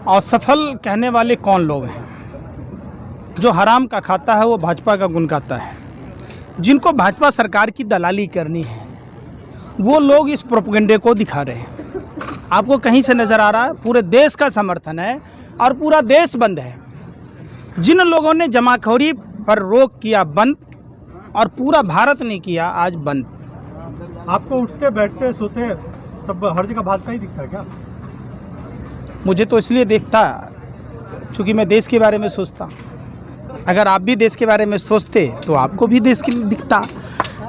असफल कहने वाले कौन लोग हैं? जो हराम का खाता है वो भाजपा का गुण गाता है। जिनको भाजपा सरकार की दलाली करनी है वो लोग इस प्रोपेगेंडे को दिखा रहे हैं। आपको कहीं से नज़र आ रहा है? पूरे देश का समर्थन है और पूरा देश बंद है। जिन लोगों ने जमाखोरी पर रोक किया बंद, और पूरा भारत ने किया आज बंद। आपको उठते बैठते सोते सब हर जगह भाजपा ही दिखता है क्या? मुझे तो इसलिए देखता क्योंकि मैं देश के बारे में सोचता। अगर आप भी देश के बारे में सोचते तो आपको भी देश के दिखता,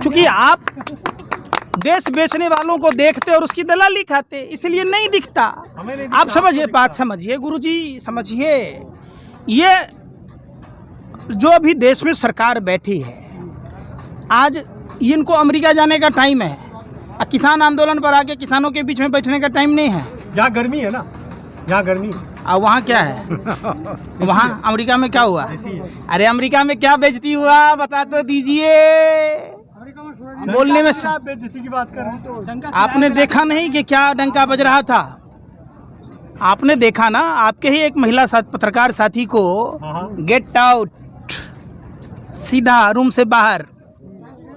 क्योंकि आप देश बेचने वालों को देखते और उसकी दलाली खाते, इसलिए नहीं दिखता। आप समझिए, बात समझिए गुरुजी, समझिए। ये जो अभी देश में सरकार बैठी है, आज इनको अमेरिका जाने का टाइम है। किसान आंदोलन पर आके किसानों के बीच में बैठने का टाइम नहीं है। यहाँ गर्मी है ना, यहाँ गर्मी है। और वहाँ क्या है? वहाँ अमेरिका में क्या हुआ? अरे अमेरिका में क्या बेइज्जती हुआ बता तो दीजिए। बोलने में बेइज्जती की बात कर रहे हैं तो आपने देखा नहीं कि क्या डंका बज रहा था? आपने देखा ना, आपके ही एक महिला पत्रकार साथी को गेट आउट, सीधा रूम से बाहर।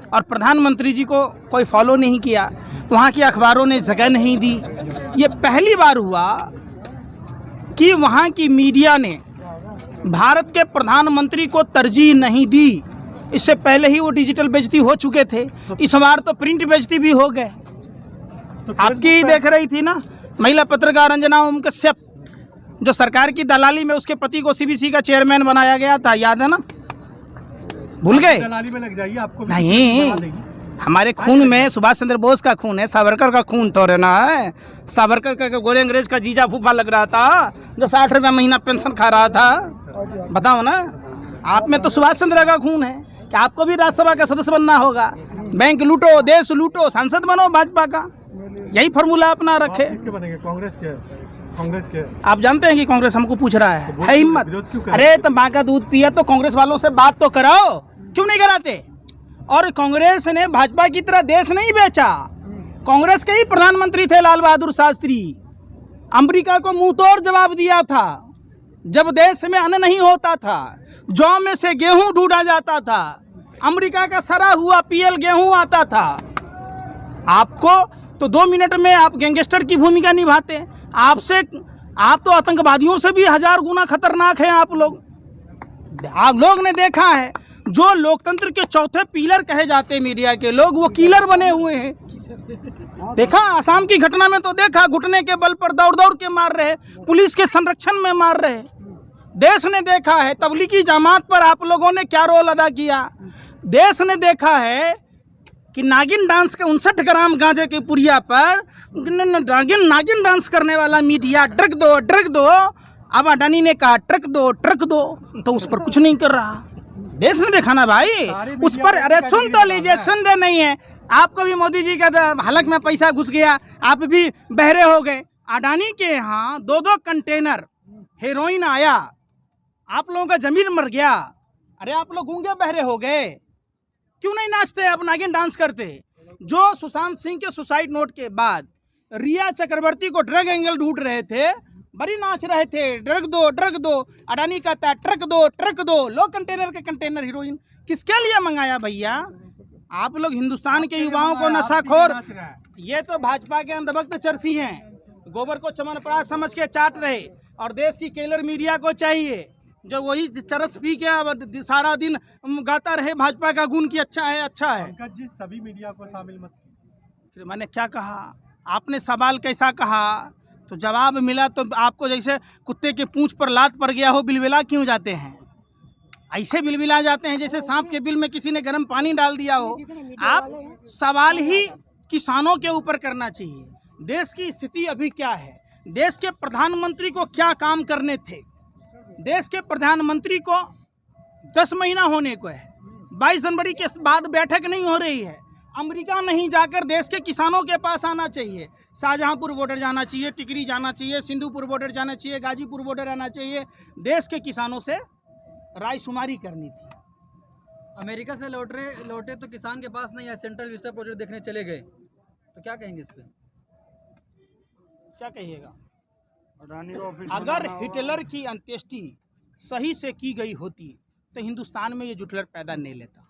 और प्रधानमंत्री जी को कोई फॉलो नहीं किया, वहाँ की अखबारों ने जगह नहीं दी। ये पहली बार हुआ कि वहाँ की मीडिया ने भारत के प्रधानमंत्री को तरजीह नहीं दी। इससे पहले ही वो डिजिटल बेइज्जती हो चुके थे, इस बार तो प्रिंट बेइज्जती भी हो गए। तो आपकी ही देख रही थी ना महिला पत्रकार अंजना ओम कश्यप, जो सरकार की दलाली में उसके पति को सीबीसी का चेयरमैन बनाया गया था, याद है ना? भूल गए? दलाली में लग जाइए, आपको भी नहीं, हमारे खून में सुभाष चंद्र बोस का खून है, सावरकर का खून तो रहना है। सावरकर का गोरे अंग्रेज का जीजा फूफा लग रहा था, जो 60 रुपया महीना पेंशन खा रहा था। बताओ ना, आप में तो सुभाष चंद्र का खून है कि आपको भी राज्यसभा का सदस्य बनना होगा। बैंक लूटो, देश लूटो, सांसद बनो भाजपा का, यही फॉर्मूला अपना रखे। किसके बनेंगे? कांग्रेस के? आप जानते हैं कि कांग्रेस हमको पूछ रहा है हिम्मत? अरे तो माँ का दूध पिया तो कांग्रेस वालों से बात तो कराओ, क्यों नहीं कराते? और कांग्रेस ने भाजपा की तरह देश नहीं बेचा। कांग्रेस के ही प्रधानमंत्री थे लाल बहादुर शास्त्री, अमेरिका को मुंह तोड़ जवाब दिया था जब देश में अन्न नहीं होता था, जौ में से गेहूं ढूंढा जाता था, अमेरिका का सड़ा हुआ पीएल गेहूं आता था। आपको तो 2 मिनट में आप गैंगस्टर की भूमिका निभाते। आप तो आतंकवादियों से भी 1000 गुना खतरनाक हैं आप लोग ने देखा है। जो लोकतंत्र के चौथे पिलर कहे जाते मीडिया के लोग, वो किलर बने हुए हैं। देखा आसाम की घटना में तो देखा, घुटने के बल पर दौड़ दौड़ के मार रहे, पुलिस के संरक्षण में मार रहे। देश ने देखा है तबलीगी जमात पर आप लोगों ने क्या रोल अदा किया। देश ने देखा है कि नागिन डांस के 59 ग्राम गांजे के पुड़िया पर नागिन डांस करने वाला मीडिया ड्रग दो। अब अडानी ने कहा ट्रक दो, तो उस पर कुछ नहीं कर रहा। देश ने देखा ना भाई, उस पर। अरे सुन तो लीजिए, सुन दे नहीं है आपको भी। मोदी जी का हलक में पैसा घुस गया, आप भी बहरे हो गए। अडानी के यहाँ 2-2 कंटेनर हेरोइन आया, आप लोगों का जमीन मर गया। अरे आप लोग गूंगे बहरे हो गए, क्यों नहीं नाचते? आप नागिन डांस करते। जो सुशांत सिंह के सुसाइड नोट के बाद रिया चक्रवर्ती को ड्रग एंगल ढूंढ रहे थे, बड़ी नाच रहे थे, ड्रग दो। अडानी कहता है ट्रक दो। लो कंटेनर के कंटेनर हेरोइन। किसके लिए मंगाया भैया? आप लोग हिंदुस्तान के युवाओं को नशाखोर, ये तो भाजपा के अंधभक्त चरसी हैं, गोबर को चमनप्राश समझ के चाट रहे। और देश की केलर मीडिया को चाहिए जो वही चरस पी के सारा दिन गाता रहे भाजपा का गुण की अच्छा है। पंकज जी, सभी मीडिया को शामिल मत कीजिए। फिर मैंने क्या कहा? आपने सवाल कैसा कहा तो जवाब मिला। तो आपको जैसे कुत्ते के पूंछ पर लात पड़ गया हो, बिलबिला क्यों जाते हैं? ऐसे बिलबिला जाते हैं जैसे सांप के बिल में किसी ने गर्म पानी डाल दिया हो। आप सवाल ही किसानों के ऊपर करना चाहिए। देश की स्थिति अभी क्या है? देश के प्रधानमंत्री को क्या काम करने थे? देश के प्रधानमंत्री को 10 महीना होने को है, 22 जनवरी के बाद बैठक नहीं हो रही है। अमेरिका नहीं जाकर देश के किसानों के पास आना चाहिए। शाहजहांपुर बॉर्डर जाना चाहिए, टिकरी जाना चाहिए, सिंधुपुर बॉर्डर जाना चाहिए, गाजीपुर बॉर्डर आना चाहिए। देश के किसानों से रायशुमारी करनी थी। अमेरिका से लौटे तो किसान के पास नहीं है, सेंट्रल विस्टा प्रोजेक्ट देखने चले गए, तो क्या कहेंगे इस पे? क्या कहिएगा? अडानी का ऑफिस अगर हिटलर की अंत्येष्टि सही से की गई होती तो हिंदुस्तान में ये जुटलर पैदा नहीं लेता।